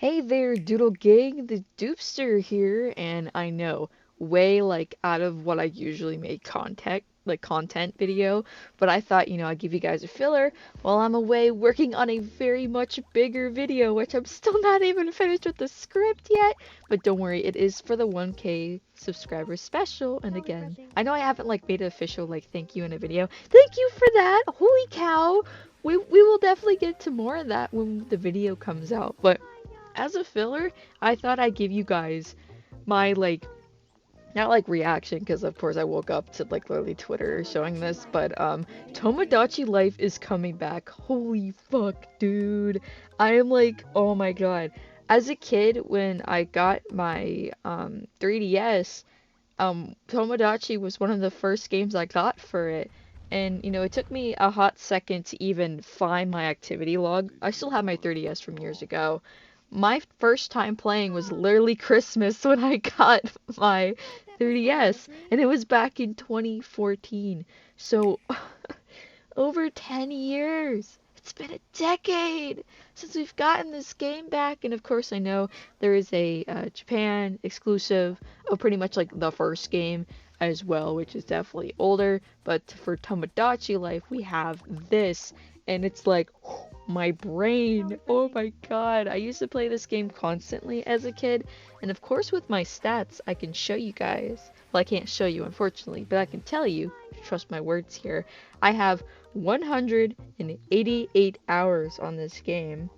Hey there, Doodle Gang, the Doopster here, and I know, way out of what I usually make content video, but I thought, I'd give you guys a filler while I'm away working on a very much bigger video, which I'm still not even finished with the script yet, but don't worry, it is for the 1K subscriber special, and again, I know I haven't made an official thank you in a video. Thank you for that! Holy cow! We will definitely get to more of that when the video comes out, but as a filler, I thought I'd give you guys my not reaction because of course I woke up to literally Twitter showing this, but Tomodachi Life is coming back. Holy fuck, dude. I am oh my god. As a kid when I got my 3DS, Tomodachi was one of the first games I got for it. And, it took me a hot second to even find my activity log. I still have my 3DS from years ago. My first time playing was literally Christmas when I got my 3DS, and it was back in 2014. So, over 10 years. It's been a decade since we've gotten this game back, and of course I know there is a Japan exclusive of pretty much the first game as well, which is definitely older, but for Tomodachi Life we have this, and it's my brain. Oh my god. I used to play this game constantly as a kid, and of course with my stats I can show you guys. Well, I can't show you unfortunately, but I can tell you, trust my words here. I have 188 hours on this game,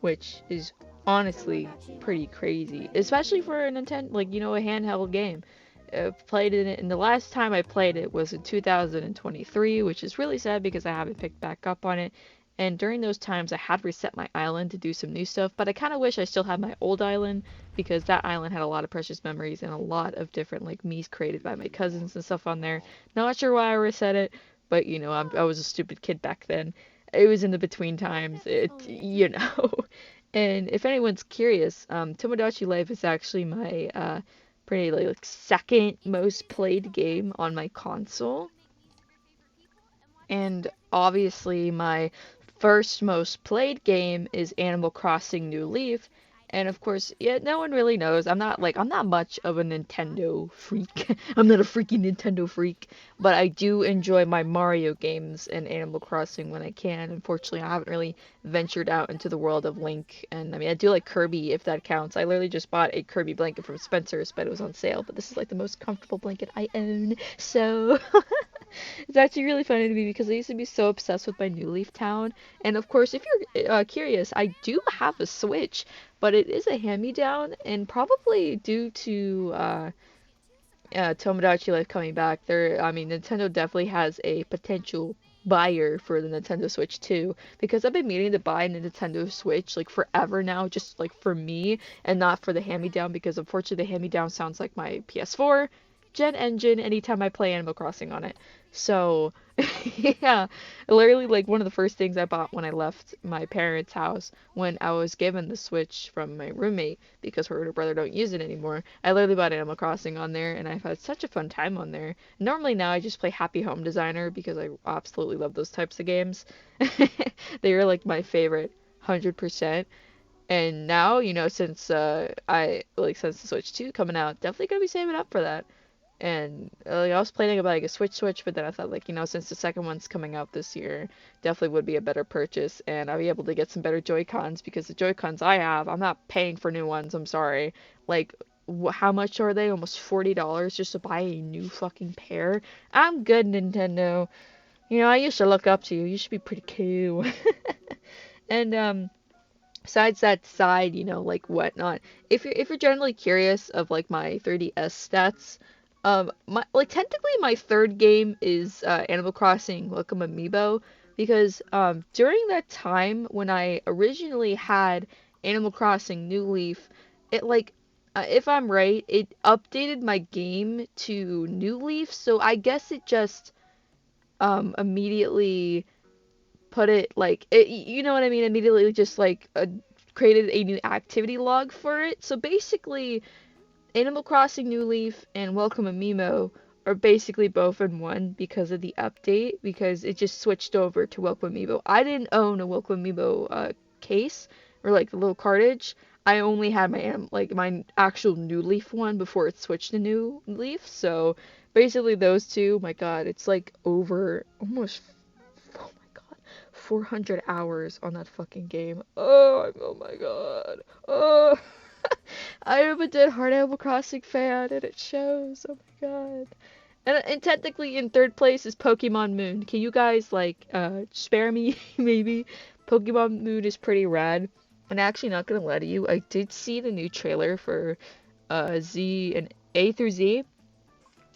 which is honestly pretty crazy, especially for a Nintendo, a handheld game. I've played it, and the last time I played it was in 2023, which is really sad because I haven't picked back up on it. And during those times, I had reset my island to do some new stuff, but I kind of wish I still had my old island because that island had a lot of precious memories and a lot of different me's created by my cousins and stuff on there. Not sure why I reset it, but I was a stupid kid back then. It was in the between times, And if anyone's curious, Tomodachi Life is actually my pretty second most played game on my console. And obviously my first most played game is Animal Crossing New Leaf. And of course, yeah, no one really knows. I'm not much of a Nintendo freak. I'm not a freaking Nintendo freak, but I do enjoy my Mario games and Animal Crossing when I can. Unfortunately, I haven't really ventured out into the world of Link, and I mean, I do like Kirby if that counts. I literally just bought a Kirby blanket from Spencer's, but it was on sale, but this is the most comfortable blanket I own. So, it's actually really funny to me because I used to be so obsessed with my New Leaf Town. And of course, if you're curious, I do have a Switch, but it is a hand-me-down, and probably due to Tomodachi Life coming back, I mean, Nintendo definitely has a potential buyer for the Nintendo Switch too, because I've been meaning to buy a Nintendo Switch forever now, just for me and not for the hand-me-down, because unfortunately the hand-me-down sounds like my PS4 gen engine anytime I play Animal Crossing on it. So, yeah, literally one of the first things I bought when I left my parents' house when I was given the Switch from my roommate because her older brother don't use it anymore. I literally bought Animal Crossing on there, and I've had such a fun time on there. Normally now I just play Happy Home Designer because I absolutely love those types of games. They are my favorite, 100%. And now, since since the Switch 2 coming out, definitely gonna be saving up for that. And I was planning about a Switch, but then I thought since the second one's coming out this year, definitely would be a better purchase, and I'll be able to get some better Joy-Cons because the Joy-Cons I have, I'm not paying for new ones. I'm sorry. How much are they? Almost $40 just to buy a new fucking pair. I'm good, Nintendo. I used to look up to you. You should be pretty cool. And besides that side, whatnot. If you're generally curious of my 3DS stats, technically my third game is Animal Crossing Welcome Amiibo, because during that time when I originally had Animal Crossing New Leaf, it if I'm right, it updated my game to New Leaf, so I guess it just immediately put it you know what I mean, immediately just created a new activity log for it. So basically Animal Crossing New Leaf and Welcome Amiibo are basically both in one because of the update, because it just switched over to Welcome Amiibo. I didn't own a Welcome Amiibo case or the little cartridge. I only had like my actual New Leaf one before it switched to New Leaf. So basically those two, my God, it's like over almost, oh my God, 400 hours on that fucking game. Oh my God. Oh, I am a dead hard Animal Crossing fan, and it shows. Oh my God. And technically in third place is Pokemon Moon. Can you guys like spare me maybe? Pokemon Moon is pretty rad. And actually not gonna lie to you, I did see the new trailer for Z and A through Z.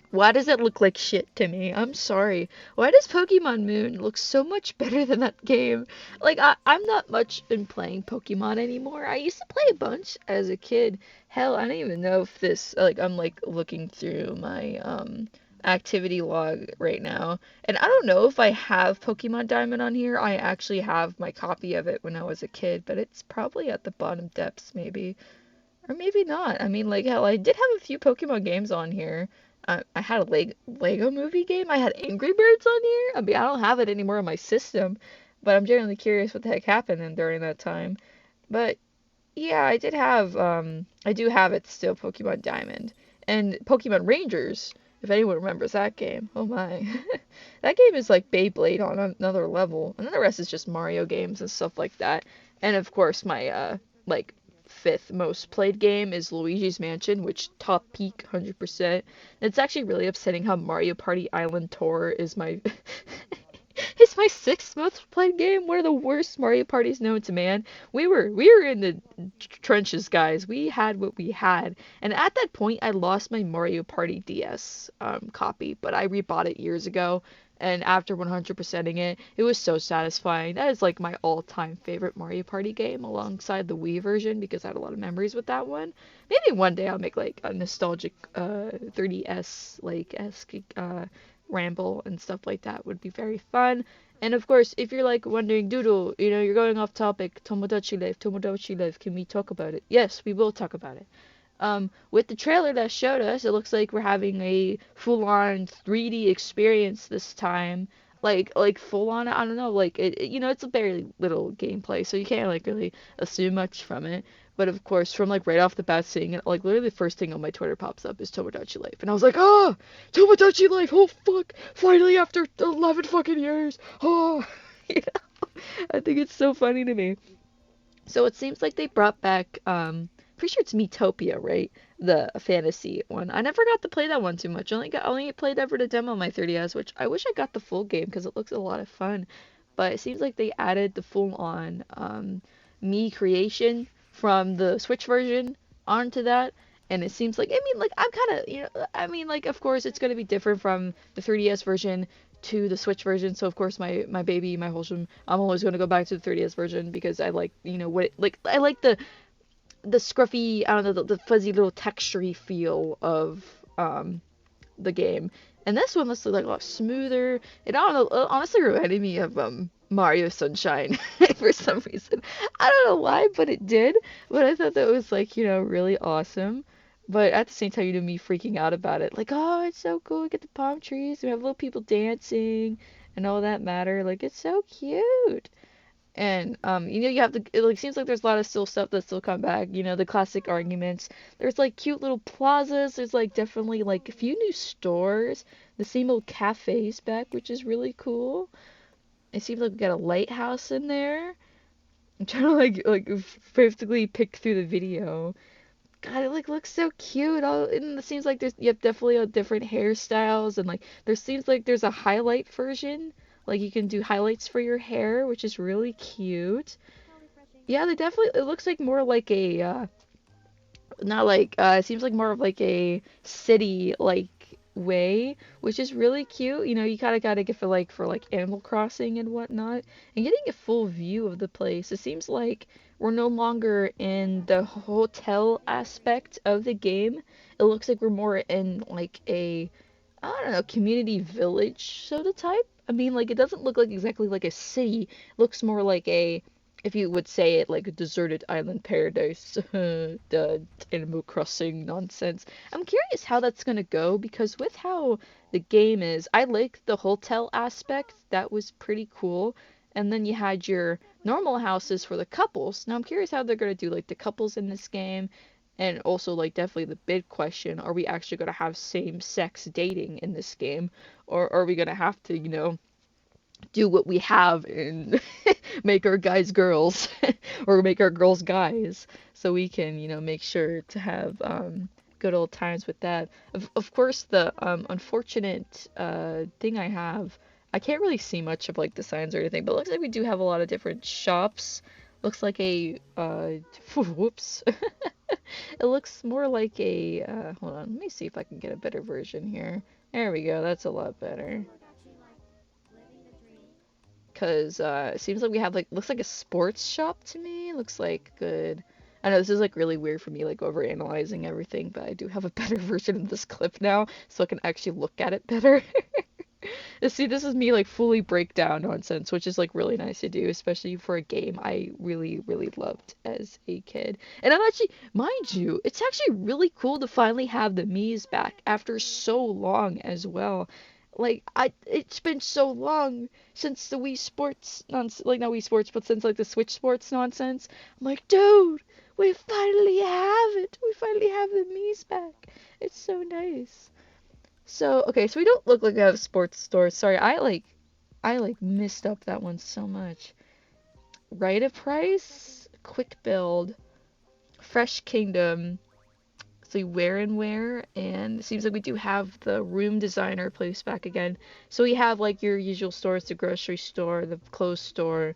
Why does it look like shit to me? I'm sorry. Why does Pokemon Moon look so much better than that game? Like, I'm not much in playing Pokemon anymore. I used to play a bunch as a kid. Hell, I don't even know if this, like, I'm like looking through my activity log right now. And I don't know if I have Pokemon Diamond on here. I actually have my copy of it when I was a kid, but it's probably at the bottom depths, maybe. Or maybe not. I mean, like, hell, I did have a few Pokemon games on here. I had a Lego movie game. I had Angry Birds on here. I mean, I don't have it anymore on my system, but I'm genuinely curious what the heck happened during that time. But yeah, I do have it still, Pokemon Diamond. And Pokemon Rangers, if anyone remembers that game. Oh my. That game is like Beyblade on another level. And then the rest is just Mario games and stuff like that. And of course, my, like, fifth most played game is Luigi's Mansion, which top peak 100%. It's actually really upsetting how Mario Party Island Tour is my it's my sixth most played game. One of the worst Mario parties known to man. We were in the trenches, guys. We had what we had, and at that point, I lost my Mario Party DS copy, but I rebought it years ago. And after 100%ing it, it was so satisfying. That is like my all-time favorite Mario Party game, alongside the Wii version, because I had a lot of memories with that one. Maybe one day I'll make like a nostalgic 3DS like esque ramble and stuff like that would be very fun. And of course, if you're like wondering, Doodle, you're going off topic, Tomodachi Life, can we talk about it? Yes, we will talk about it. With the trailer that showed us, it looks like we're having a full-on 3D experience this time. Like full on, I don't know, like it's a very little gameplay, so you can't like really assume much from it. But of course, from like right off the bat, seeing it, like literally the first thing on my Twitter pops up is Tomodachi Life, and I was like, oh, Tomodachi Life, oh fuck, finally after 11 fucking years, oh, you know, I think it's so funny to me. So it seems like they brought back, pretty sure it's Miitopia, right? The fantasy one. I never got to play that one too much. Only played ever the demo on my 3DS, which I wish I got the full game because it looks a lot of fun. But it seems like they added the full-on me creation from the Switch version onto that. And it seems like, I mean, like, I'm kind of, I mean, like, of course, it's going to be different from the 3DS version to the Switch version. So, of course, my baby, my Holsham, I'm always going to go back to the 3DS version because I like, I like the scruffy, I don't know, the fuzzy little textury feel of the game. And this one looks like a lot smoother. It, I don't know, honestly reminded me of Mario Sunshine for some reason. I don't know why, but it did. But I thought that was like, really awesome. But at the same time, me freaking out about it. Like, oh, it's so cool. We get the palm trees. We have little people dancing and all that matter. Like, it's so cute. And you have to. It like seems like there's a lot of still stuff that still come back. The classic arguments. There's like cute little plazas. There's like definitely like a few new stores. The same old cafes back, which is really cool. It seems like we got a lighthouse in there. I'm trying to like frantically pick through the video. God, it like looks so cute. And it seems like there's definitely a different hairstyles, and like there seems like there's a highlight version. Like you can do highlights for your hair, which is really cute. Yeah, they definitely, it looks like more like a not like it seems like more of like a city like way, which is really cute. You kind of gotta get for like Animal Crossing and whatnot, and getting a full view of the place. It seems like we're no longer in the hotel aspect of the game. It looks like we're more in like a, I don't know, community village sort of type. I mean, like, it doesn't look like exactly like a city. It looks more like a, if you would say it, like a deserted island paradise. The Animal Crossing nonsense. I'm curious how that's gonna go because with how the game is, I like the hotel aspect. That was pretty cool. And then you had your normal houses for the couples. Now I'm curious how they're gonna do like the couples in this game, and also like definitely the big question: are we actually gonna have same-sex dating in this game, or are we gonna have to, do what we have and make our guys girls or make our girls guys so we can, make sure to have good old times with that. Of course, the unfortunate thing I can't really see much of like the signs or anything, but it looks like we do have a lot of different shops. Looks like a whoops. It looks more like a hold on, let me see if I can get a better version here. There we go, that's a lot better. Cause it seems like we have like looks like a sports shop to me. Looks like good. I know this is like really weird for me like over analyzing everything, but I do have a better version of this clip now, so I can actually look at it better. See, this is me like fully breakdown nonsense, which is like really nice to do, especially for a game I really, really loved as a kid. And I'm actually, mind you, it's actually really cool to finally have the Mii's back after so long as well. Like it's been so long since the Wii Sports nonsense, like not Wii Sports, but since like the Switch Sports nonsense. I'm like, dude, we finally have it. We finally have the Mii's back. It's so nice. So, okay, so we don't look like we have sports stores. Sorry, I like messed up that one so much. Right of price, quick build, fresh kingdom. So where and where, and it seems like we do have the room designer place back again. So we have like your usual stores, the grocery store, the clothes store,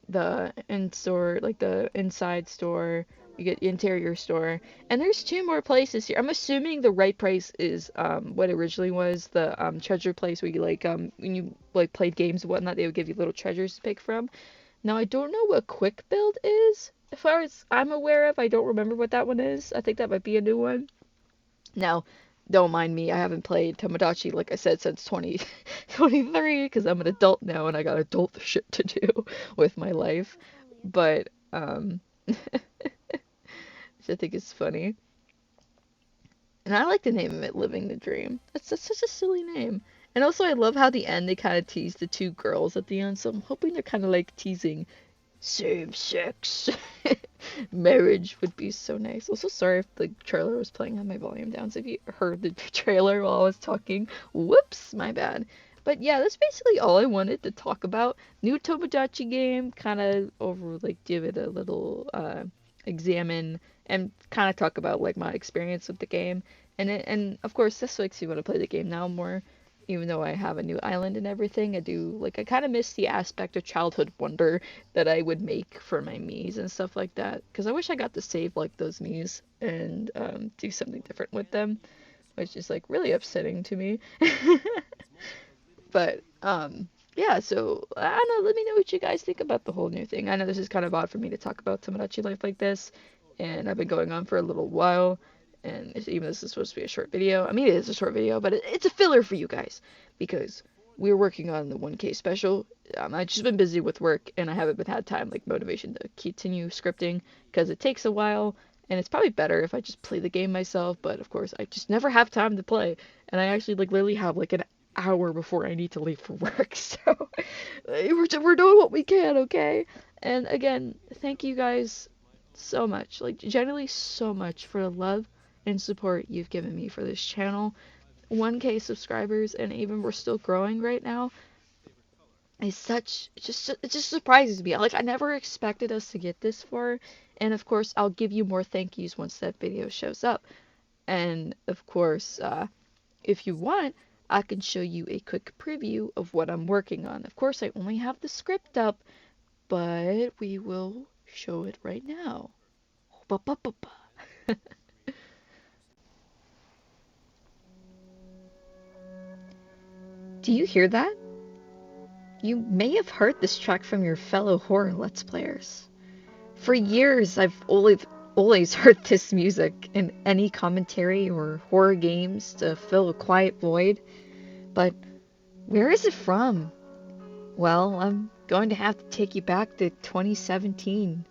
the in store, like the inside store, you get the interior store, and there's two more places here. I'm assuming the right price is what it originally was, the treasure place where you like when you like played games and whatnot, they would give you little treasures to pick from. Now I don't know what quick build is. As far as I'm aware of, I don't remember what that one is. I think that might be a new one. Now, don't mind me, I haven't played Tomodachi, like I said, since 2023, because I'm an adult now and I got adult shit to do with my life. But, which I think is funny. And I like the name of it, Living the Dream. That's such a silly name. And also, I love how the end they kind of tease the two girls at the end, so I'm hoping they're kind of like teasing same sex marriage would be so nice. Also, sorry if the trailer was playing on my volume down. So if you heard the trailer while I was talking, whoops, my bad. But yeah, that's basically all I wanted to talk about. New Tomodachi game, kind of over like give it a little examine and kind of talk about like my experience with the game. And of course, this makes me want to play the game now more. Even though I have a new island and everything, I kind of miss the aspect of childhood wonder that I would make for my Miis and stuff like that. Because I wish I got to save like those Miis and do something different with them, which is like really upsetting to me. But yeah, so I don't know. Let me know what you guys think about the whole new thing. I know this is kind of odd for me to talk about Tomodachi Life like this, and I've been going on for a little while. And even though this is supposed to be a short video, I mean it is a short video, but it's a filler for you guys because we're working on the 1K special. I've just been busy with work and I haven't had time, like motivation to continue scripting because it takes a while and it's probably better if I just play the game myself. But of course, I just never have time to play, and I actually like literally have like an hour before I need to leave for work. So we're doing what we can, okay? And again, thank you guys so much, like genuinely so much for the love and support you've given me for this channel. 1K subscribers, and even we're still growing right now, is such it just surprises me. Like I never expected us to get this far, and of course I'll give you more thank yous once that video shows up. And of course, if you want, I can show you a quick preview of what I'm working on. Of course, I only have the script up, but we will show it right now. Do you hear that? You may have heard this track from your fellow horror Let's Players. For years, I've always heard this music in any commentary or horror games to fill a quiet void. But where is it from? Well, I'm going to have to take you back to 2017.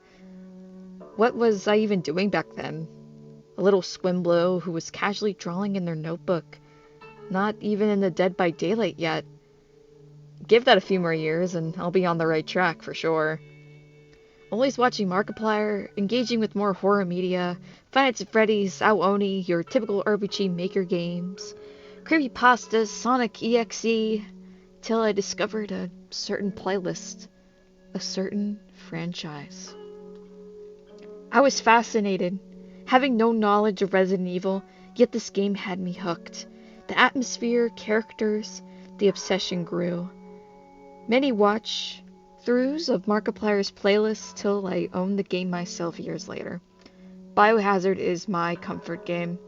What was I even doing back then? A little squimblow who was casually drawing in their notebook. Not even in the Dead by Daylight yet. Give that a few more years and I'll be on the right track for sure. always watching Markiplier, engaging with more horror media, Five Nights at Freddy's, Aoni, your typical RPG Maker games, creepypastas, Sonic EXE, till I discovered a certain playlist, a certain franchise. I was fascinated, having no knowledge of Resident Evil, yet this game had me hooked. The atmosphere, characters, the obsession grew. Many watch-throughs of Markiplier's playlists till I owned the game myself years later. Biohazard is my comfort game.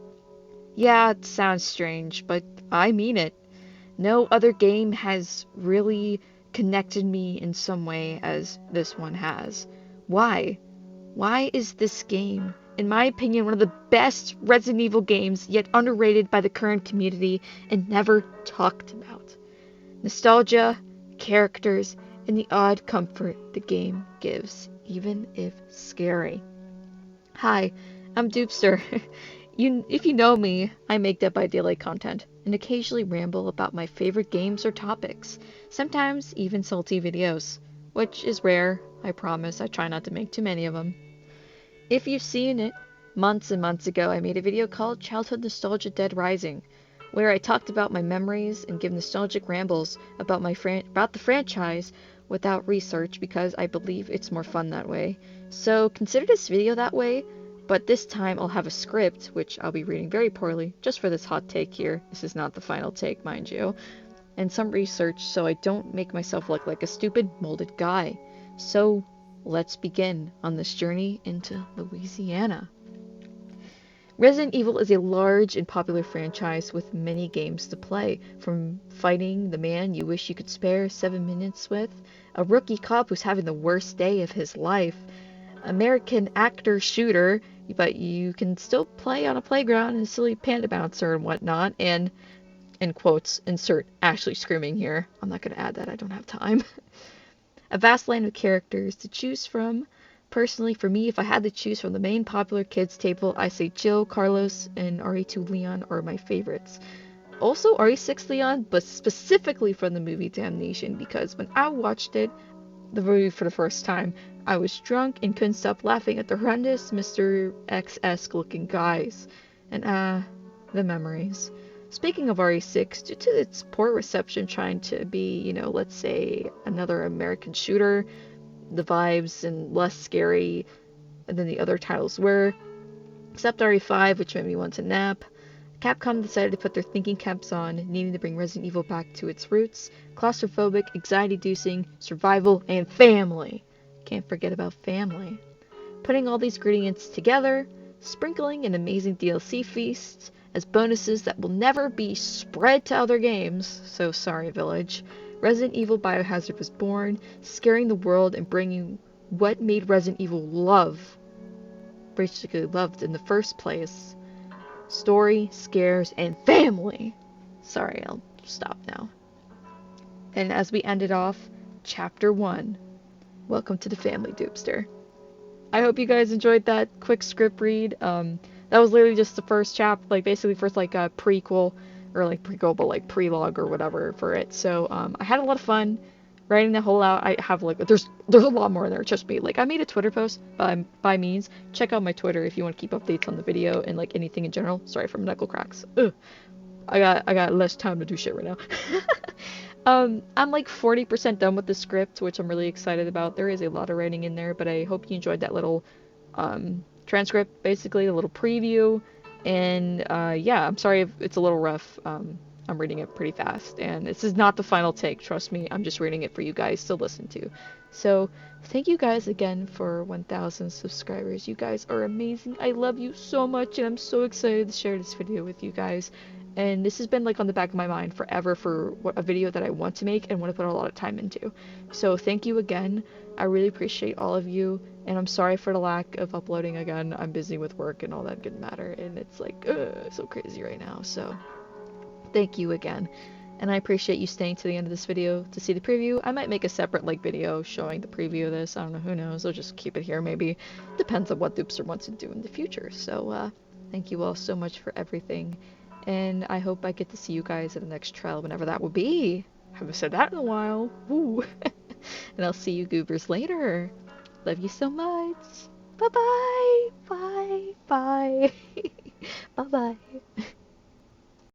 Yeah, it sounds strange, but I mean it. No other game has really connected me in some way as this one has. Why? Why is this game, in my opinion, one of the best Resident Evil games, yet underrated by the current community and never talked about? Nostalgia, characters, and the odd comfort the game gives, even if scary. Hi, I'm Doopster. If you know me, I make Dead by Daylight content, and occasionally ramble about my favorite games or topics, sometimes even salty videos, which is rare, I promise. I try not to make too many of them. If you've seen it, months and months ago I made a video called Childhood Nostalgia Dead Rising, where I talked about my memories and give nostalgic rambles about the franchise without research because I believe it's more fun that way. So consider this video that way, but this time I'll have a script, which I'll be reading very poorly, just for this hot take here. This is not the final take, mind you. And some research so I don't make myself look like a stupid, molded guy. So let's begin on this journey into Louisiana. Resident Evil is a large and popular franchise with many games to play, from fighting the man you wish you could spare 7 minutes with, a rookie cop who's having the worst day of his life, American actor shooter, but you can still play on a playground and silly panda bouncer and whatnot, and, in quotes, insert Ashley screaming here. I'm not going to add that, I don't have time. A vast land of characters to choose from. Personally, for me, if I had to choose from the main popular kids table, I say Jill, Carlos, and RE2 Leon are my favorites. Also RE6 Leon, but specifically from the movie Damnation, because when I watched the movie for the first time, I was drunk and couldn't stop laughing at the horrendous Mr. X-esque looking guys. And the memories. Speaking of RE6, due to its poor reception trying to be, let's say another American shooter, the vibes and less scary than the other titles were, except RE5, which made me want to nap. Capcom decided to put their thinking caps on, needing to bring Resident Evil back to its roots: claustrophobic, anxiety-inducing, survival, and family. Can't forget about family. Putting all these ingredients together, sprinkling an amazing DLC feast as bonuses that will never be spread to other games, so sorry Village. Resident Evil Biohazard was born, scaring the world and bringing what made Resident Evil basically loved in the first place: story, scares, and family. Sorry, I'll stop now. And as we ended off, Chapter 1. Welcome to the family, Doopster. I hope you guys enjoyed that quick script read. That was literally just the first basically first a prequel, or prequel, but prelogue or whatever for it. So I had a lot of fun writing the whole out. I have there's a lot more in there. Trust me. I made a Twitter post by means. Check out my Twitter if you want to keep updates on the video and anything in general. Sorry for my knuckle cracks. Ugh. I got less time to do shit right now. I'm 40% done with the script, which I'm really excited about. There is a lot of writing in there, but I hope you enjoyed that little transcript, basically a little preview. And yeah, I'm sorry if it's a little rough. I'm reading it pretty fast, and this is not the final take, trust me. I'm just reading it for you guys to listen to. So thank you guys again for 1,000 subscribers. You guys are amazing. I love you so much, and I'm so excited to share this video with you guys. And this has been on the back of my mind forever for a video that I want to make and want to put a lot of time into. So thank you again. I really appreciate all of you, and I'm sorry for the lack of uploading again. I'm busy with work and all that good matter, and it's so crazy right now. So thank you again, and I appreciate you staying to the end of this video to see the preview. I might make a separate video showing the preview of this. I don't know, who knows. I'll just keep it here maybe. Depends on what Doopster wants to do in the future. So thank you all so much for everything. And I hope I get to see you guys at the next trial, whenever that will be. I haven't said that in a while. Woo! And I'll see you goobers later. Love you so much. Bye bye. Bye. Bye. Bye bye.